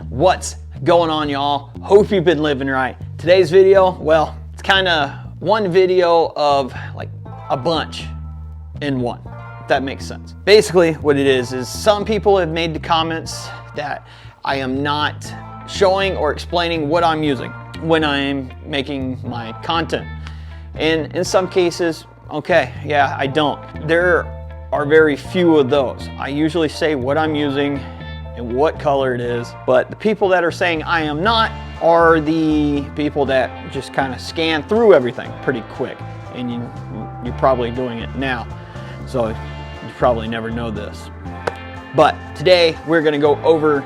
What's going on, y'all? Hope you've been living right. Today's video, well, it's kind of one video of like a bunch in one, if that makes sense. Basically what it is some people have made the comments that I am not showing or explaining what I'm using when I'm making my content. And in some cases, okay, yeah, I don't. There are very few of those. I usually say what I'm using and what color it is, but the people that are saying I am not are the people that just kind of scan through everything pretty quick, and you're probably doing it now, so you probably never know this. But today we're going to go over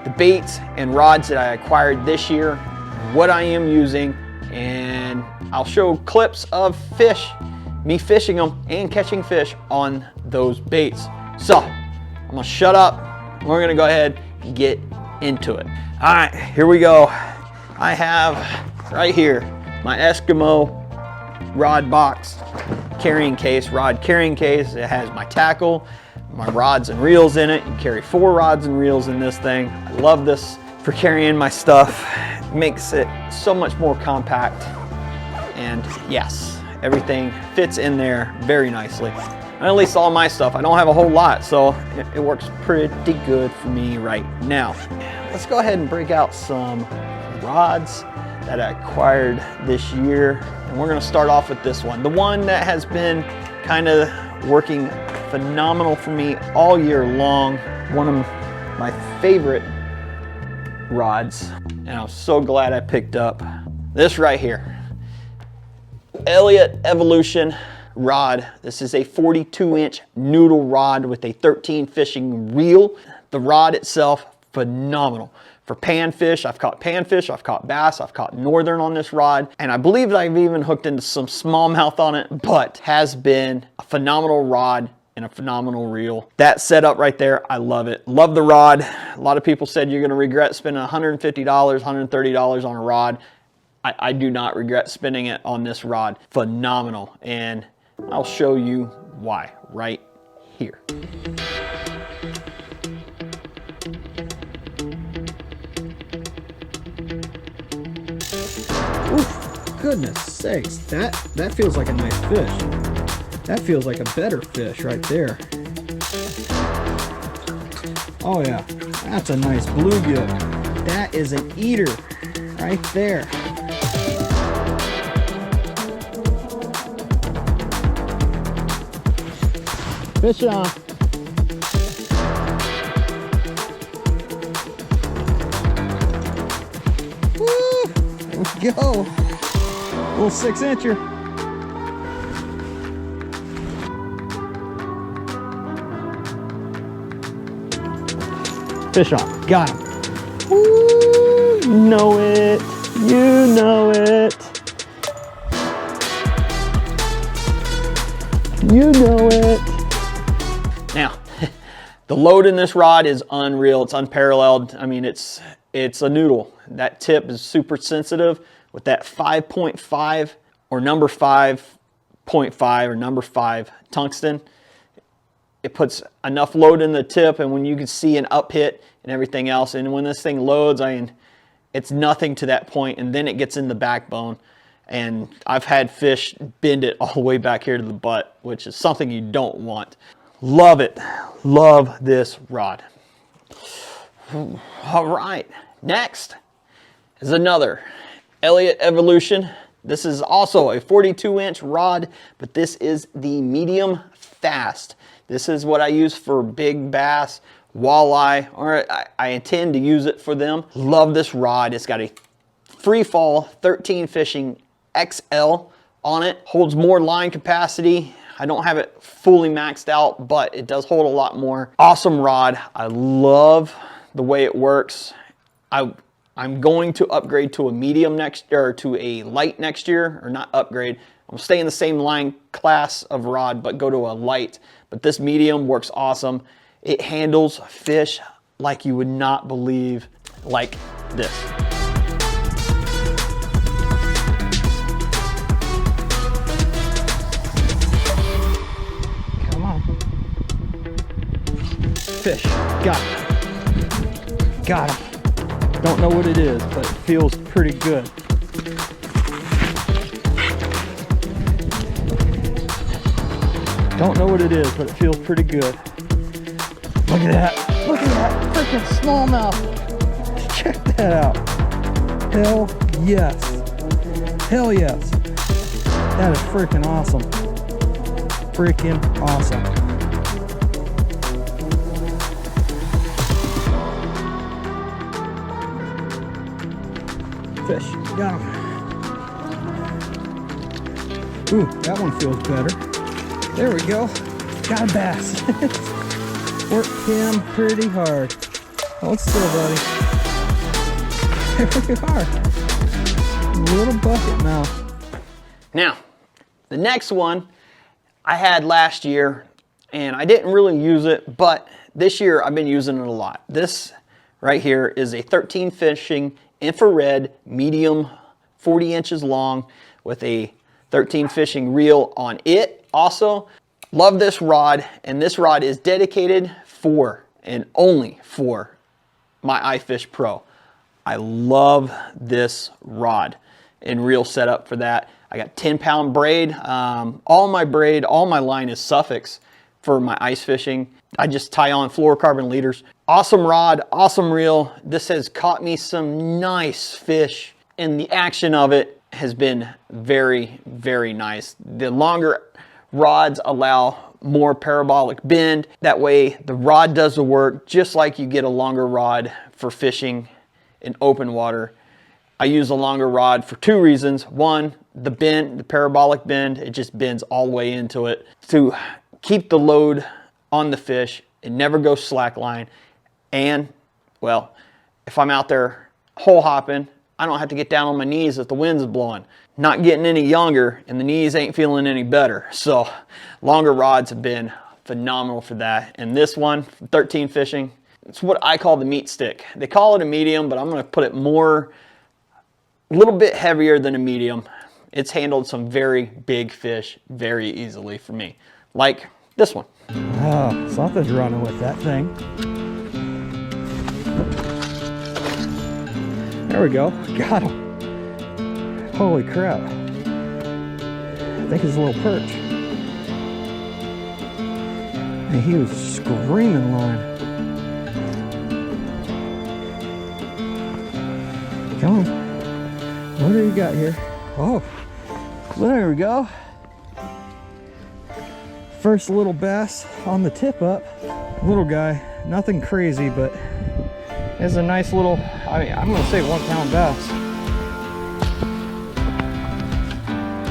the baits and rods that I acquired this year, what I am using, and I'll show clips of fish, me fishing them and catching fish on those baits. So I'm gonna shut up. We're gonna go ahead and get into it. All right, here we go. I have right here my Eskimo rod box carrying case, rod carrying case. It has my tackle, my rods and reels in it. You carry 4 rods and reels in this thing. I love this for carrying my stuff. It makes it so much more compact. And yes, everything fits in there very nicely. At least all my stuff. I don't have a whole lot, so it works pretty good for me right now. Let's go ahead and break out some rods that I acquired this year. And we're gonna start off with this one. The one that has been kind of working phenomenal for me all year long. One of my favorite rods. And I'm so glad I picked up this right here. Elloitt Evolution rod. This is a 42-inch noodle rod with a 13 fishing reel. The rod itself, phenomenal. For panfish, I've caught panfish, I've caught bass, I've caught northern on this rod, and I believe that I've even hooked into some smallmouth on it, but has been a phenomenal rod and a phenomenal reel. That setup right there, I love it. Love the rod. A lot of people said you're gonna regret spending $150, $130 on a rod. I do not regret spending it on this rod. Phenomenal, and I'll show you why right here. Oof, goodness sakes, that feels like a nice fish. That feels like a better fish right there. Oh yeah, that's a nice bluegill. That is an eater right there. Fish on. Woo! There we go. Little 6-incher. Fish on. Got him. Woo! You know it. You know it. You know it. Now, the load in this rod is unreal. It's unparalleled. I mean, it's a noodle. That tip is super sensitive with that 5.5 or number 5.5 or number 5 tungsten. It puts enough load in the tip, and when you can see an up hit and everything else, and when this thing loads, I mean, it's nothing to that point, and then it gets in the backbone. And I've had fish bend it all the way back here to the butt, which is something you don't want. Love it. Love this rod. All right, next is another Elloitt Evolution. This is also a 42-inch rod, but this is the medium fast. This is what I use for big bass, walleye, or I intend to use it for them. Love this rod. It's got a free fall 13 fishing XL on it. Holds more line capacity. I don't have it fully maxed out, but it does hold a lot more. Awesome rod. I love the way it works. I'm going to upgrade to a medium next year, or to a light next year, or not upgrade. I'll stay in the same line class of rod, but go to a light. But this medium works awesome. It handles fish like you would not believe, like this. Come on. Fish, got it. Got him. Don't know what it is, but it feels pretty good. Don't know what it is, but it feels pretty good. Look at that. Look at that freaking smallmouth. Check that out. Hell yes. Hell yes. That is freaking awesome. Freaking awesome. Fish. Got him. Ooh, that one feels better. There we go. Got a bass. Worked him pretty hard. Hold still, buddy. There we are. Little bucket now. Now, the next one I had last year, and I didn't really use it, but this year I've been using it a lot. This right here is a 13 fishing infrared medium, 40 inches long with a 13 fishing reel on it. Also, love this rod, and this rod is dedicated for and only for my iFish Pro. I love this rod and reel setup for that. I got 10-pound braid. All my line is Suffix for my ice fishing. I just tie on fluorocarbon leaders. Awesome rod, awesome reel. This has caught me some nice fish, and the action of it has been very, very nice. The longer rods allow more parabolic bend. That way the rod does the work, just like you get a longer rod for fishing in open water. I use a longer rod for two reasons. One, the bend, the parabolic bend, it just bends all the way into it to keep the load on the fish. It never goes slack line. And, well, if I'm out there hole hopping, I don't have to get down on my knees if the wind's blowing. Not getting any younger, and the knees ain't feeling any better. So longer rods have been phenomenal for that. And this one, 13 fishing, it's what I call the meat stick. They call it a medium, but I'm gonna put it more, a little bit heavier than a medium. It's handled some very big fish very easily for me, like this one. Oh, something's running with that thing. There we go, got him. Holy crap. I think it's a little perch. And he was screaming line. Come on. What do you got here? Oh, well, there we go. First little bass on the tip up. Little guy, nothing crazy, but it's a nice little, I mean, I'm gonna say 1 pound bass.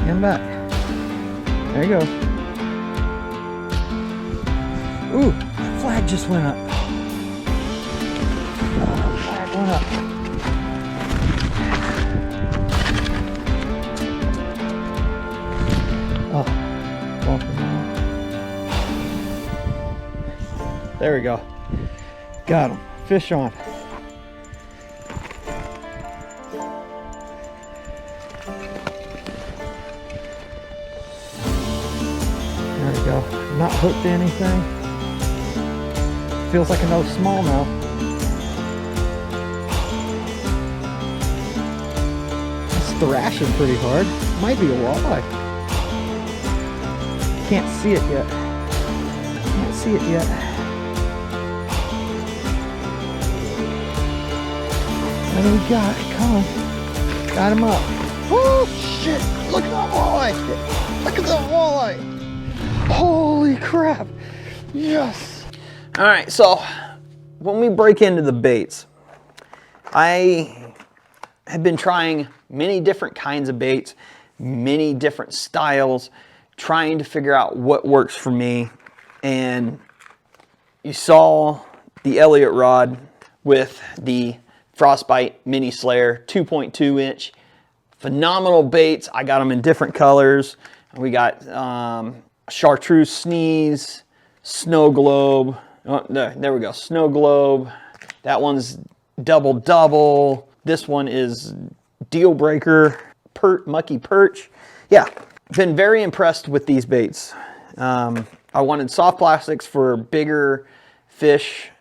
And back. There you go. Ooh, that flag just went up. Flag went up. Oh, there we go. Got him. Fish on. There we go. Not hooked to anything. Feels like another smallmouth. It's thrashing pretty hard. Might be a walleye. Can't see it yet. Can't see it yet. What do we got? Come on. Got him up. Oh shit! Look at that walleye! Look at that walleye! Holy crap! Yes! Alright, so when we break into the baits, I have been trying many different kinds of baits, many different styles, trying to figure out what works for me. And you saw the Elloitt Rod with the Frostbite Mini Slayer 2.2 inch. Phenomenal baits. I got them in different colors. We got chartreuse sneeze, snow globe. Oh, there we go, snow globe. That one's double. This one is deal breaker, mucky perch. Yeah, been very impressed with these baits. I wanted soft plastics for bigger fish,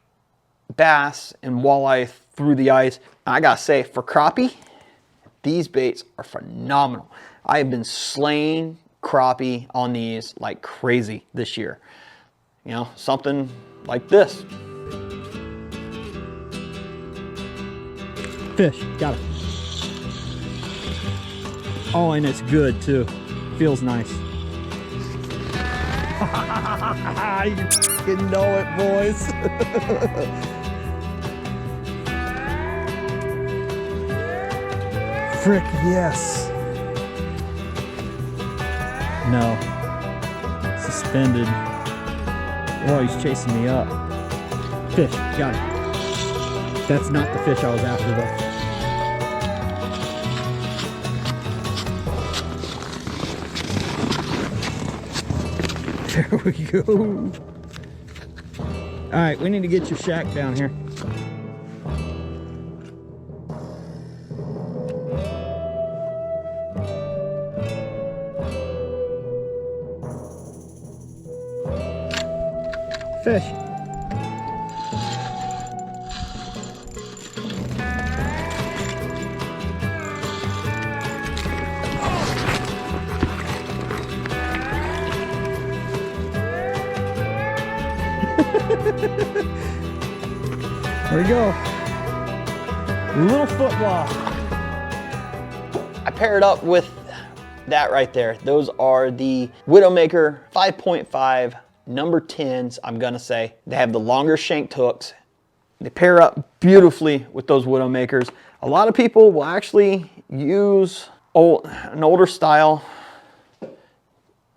bass and walleye through the ice. I gotta say, for crappie, these baits are phenomenal. I have been slaying crappie on these like crazy this year. You know, something like this. Fish, got it. Oh, and it's good too. Feels nice. You fucking know it, boys. Frick, yes. No. Suspended. Oh, he's chasing me up. Fish, got it. That's not the fish I was after though. There we go. All right, we need to get your shack down here. Fish. There we go. Little football. I paired up with that right there. Those are the Widowmaker 5.5 number 10s, I'm gonna say. They have the longer shanked hooks. They pair up beautifully with those Widowmakers. A lot of people will actually use an older style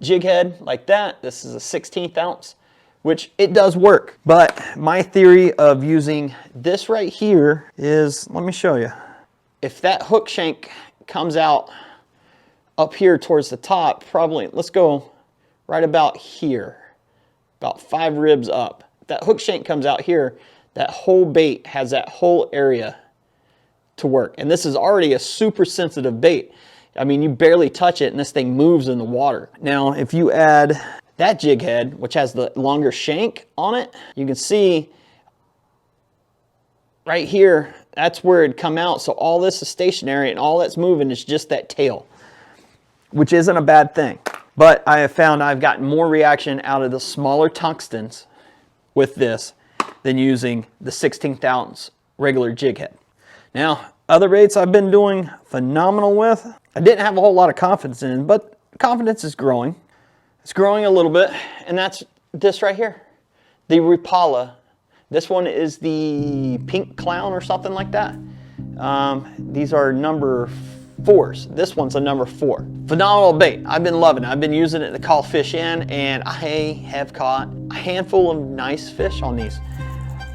jig head like that. This is a 16th ounce, which it does work. But my theory of using this right here is, let me show you. If that hook shank comes out up here towards the top, probably, let's go right about here, about 5 ribs up. If that hook shank comes out here, that whole bait has that whole area to work. And this is already a super sensitive bait. I mean, you barely touch it and this thing moves in the water. Now, if you add that jig head, which has the longer shank on it, you can see right here, that's where it'd come out. So all this is stationary and all that's moving is just that tail, which isn't a bad thing. But I have found I've gotten more reaction out of the smaller tungstens with this than using the 16th ounce regular jig head. Now, other baits I've been doing phenomenal with, I didn't have a whole lot of confidence in, but confidence is growing. It's growing a little bit, and that's this right here, the Rapala. This one is the Pink Clown or something like that. These are number 4s. This one's a number 4. Phenomenal bait. I've been loving it. I've been using it to call fish in, and I have caught a handful of nice fish on these,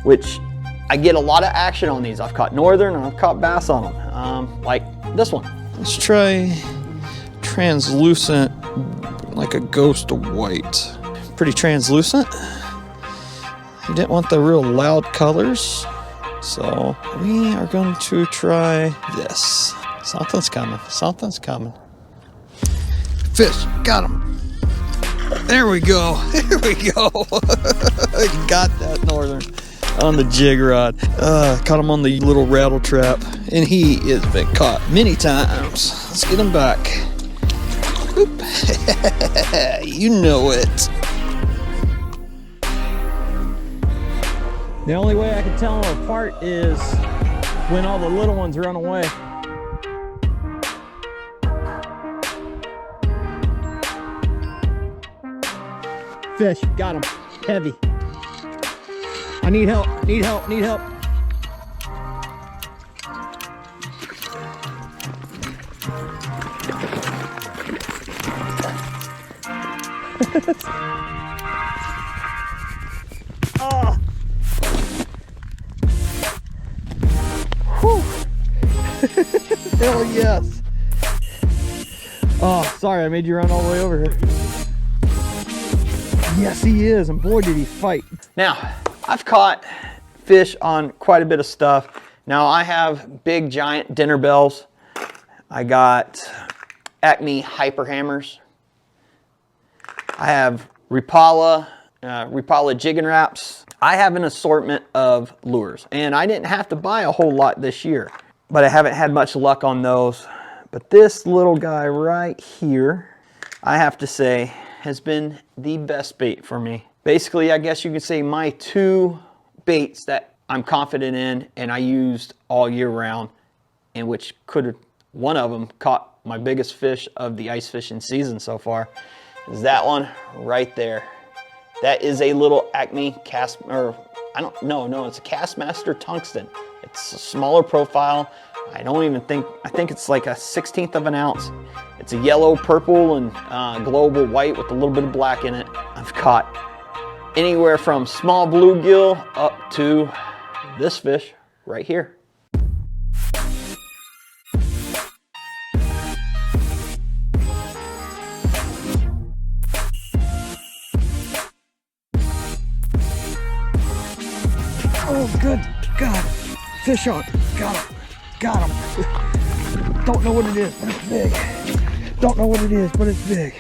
which I get a lot of action on these. I've caught northern and I've caught bass on them, like this one. Let's try translucent, like a ghost of white. Pretty translucent. You didn't want the real loud colors, so we are going to try this. Something's coming. Something's coming. Fish, got him. There we go. There we go. Got that northern on the jig rod. Caught him on the little rattle trap, and he has been caught many times. Let's get him back. Oop. You know it. The only way I can tell them apart is when all the little ones run away. Fish, got him. Heavy. I need help, need help, need help. Oh. Whew. Hell yes. Oh, sorry, I made you run all the way over here. Yes, he is, and boy, did he fight. Now, I've caught fish on quite a bit of stuff. Now, I have big, giant dinner bells. I got Acme hyper hammers. I have Rapala, Rapala jigging wraps. I have an assortment of lures, and I didn't have to buy a whole lot this year, but I haven't had much luck on those. But this little guy right here, I have to say, has been the best bait for me. Basically, I guess you could say my two baits that I'm confident in and I used all year round, and which could have, one of them caught my biggest fish of the ice fishing season so far, is that one right there. That is a little Acme cast, or I don't know, no, it's a Castmaster tungsten. It's a smaller profile. I think it's like a 1/16 of an ounce. It's a yellow, purple, and global white with a little bit of black in it. I've caught anywhere from small bluegill up to this fish right here. Oh, good God. Fish on. Got him. Got him. Don't know what it is, but it's big. Don't know what it is, but it's big.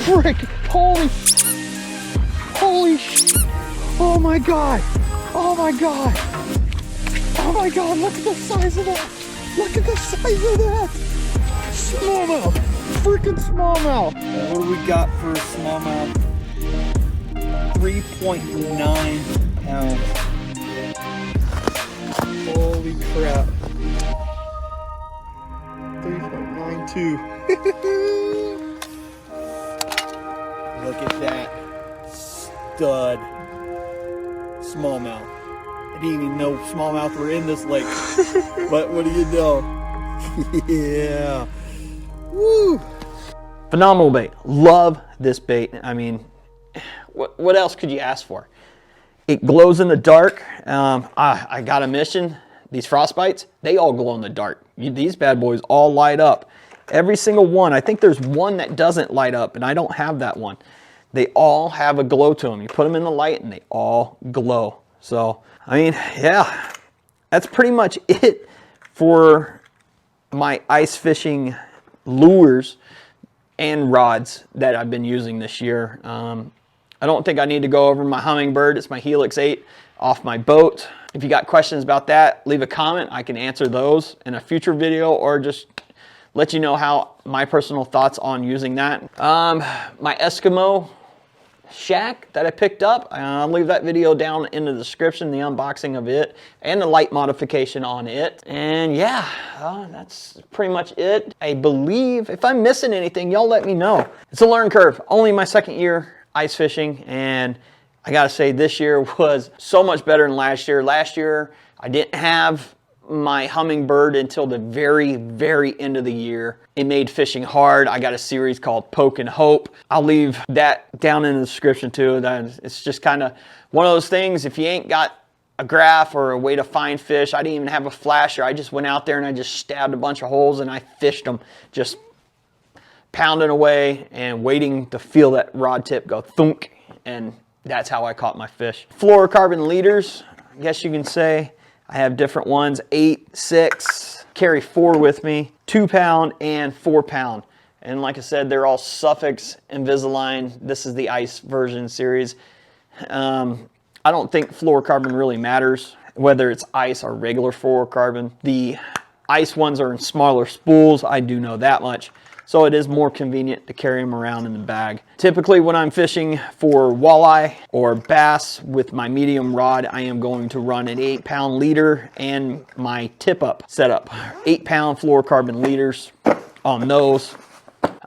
Frick. Holy oh my God. Oh my God. Oh my God. Look at the size of that. Look at the size of that. Smallmouth. Freaking smallmouth. What do we got for a smallmouth? 3.9 pounds. Holy crap. 3.92. Look at that. Stud. Smallmouth. I didn't even know smallmouth were in this lake. But what do you know? Yeah. Woo. Phenomenal bait. Love this bait. I mean, what else could you ask for? It glows in the dark. I got a mission. These Frostbites, they all glow in the dark. These bad boys all light up. Every single one. I think there's one that doesn't light up, and I don't have that one. They all have a glow to them. You put them in the light, and they all glow. So, I mean, yeah, that's pretty much it for my ice fishing lures and rods that I've been using this year. I don't think I need to go over my Humminbird. It's my Helix 8 off my boat. If you got questions about that, leave a comment. I can answer those in a future video, or just let you know how my personal thoughts on using that. My Eskimo shack that I picked up, I'll leave that video down in the description, the unboxing of it and the light modification on it. And yeah, that's pretty much it. I believe if I'm missing anything, y'all let me know. It's a learning curve. Only my second year ice fishing, and I gotta say this year was so much better than last year. Last year I didn't have my Humminbird until the very, very end of the year. It made fishing hard. I got a series called Poke and Hope. I'll leave that down in the description too. It's just kind of one of those things. If you ain't got a graph or a way to find fish, I didn't even have a flasher. I just went out there and I just stabbed a bunch of holes and I fished them, just pounding away and waiting to feel that rod tip go thunk, and that's how I caught my fish. Fluorocarbon leaders, I guess you can say. I have different ones, 8, 6, carry 4 with me, 2 pound and 4 pound. And like I said, they're all Suffix Invisalign. This is the ice version series. I don't think fluorocarbon really matters, whether it's ice or regular fluorocarbon. The ice ones are in smaller spools, I do know that much. So it is more convenient to carry them around in the bag. Typically when I'm fishing for walleye or bass with my medium rod, I am going to run an 8 pound leader and my tip up setup. 8 pound fluorocarbon leaders on those.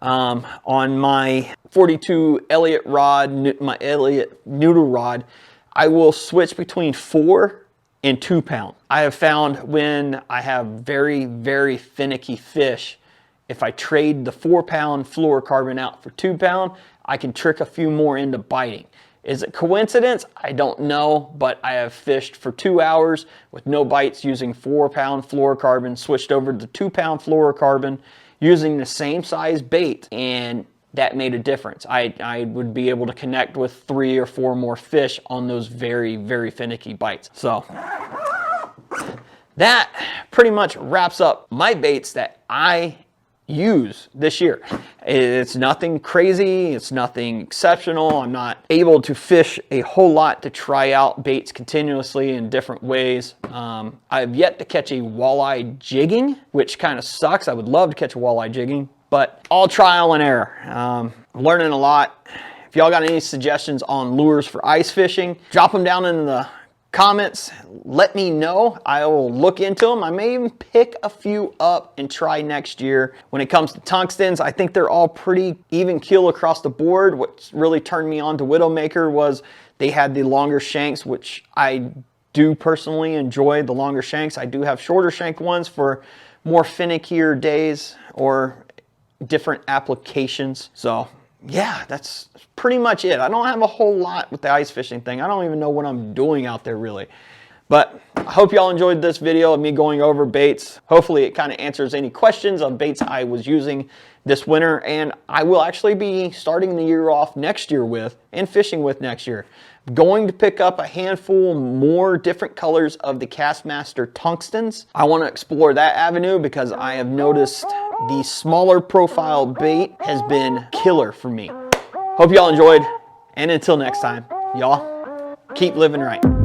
On my 42 Elloitt Rod, my Elloitt Noodle rod, I will switch between 4 and 2 pound. I have found when I have very, very finicky fish, if I trade the 4 pound fluorocarbon out for 2 pound, I can trick a few more into biting. Is it coincidence? I don't know, but I have fished for 2 hours with no bites using 4 pound fluorocarbon, switched over to 2 pound fluorocarbon using the same size bait, and that made a difference. I would be able to connect with 3 or 4 more fish on those very, very finicky bites. So that pretty much wraps up my baits that I use this year. It's nothing crazy, it's nothing exceptional. I'm not able to fish a whole lot to try out baits continuously in different ways. I've yet to catch a walleye jigging, which kind of sucks. I would love to catch a walleye jigging, but all trial and error. I'm learning a lot. If y'all got any suggestions on lures for ice fishing, drop them down in the comments. Let me know. I will look into them. I may even pick a few up and try next year. When it comes to tungstens, I think they're all pretty even keel across the board. What really turned me on to Widowmaker was they had the longer shanks, which I do personally enjoy the longer shanks. I do have shorter shank ones for more finickier days or different applications. So yeah, that's pretty much it. I don't have a whole lot with the ice fishing thing. I don't even know what I'm doing out there really. But I hope y'all enjoyed this video of me going over baits. Hopefully it kind of answers any questions of baits I was using this winter, and I will actually be starting the year off next year with and fishing with next year. I'm going to pick up a handful more different colors of the Castmaster tungstens. I want to explore that avenue because I have noticed the smaller profile bait has been killer for me. Hope y'all enjoyed, and until next time, y'all keep living right.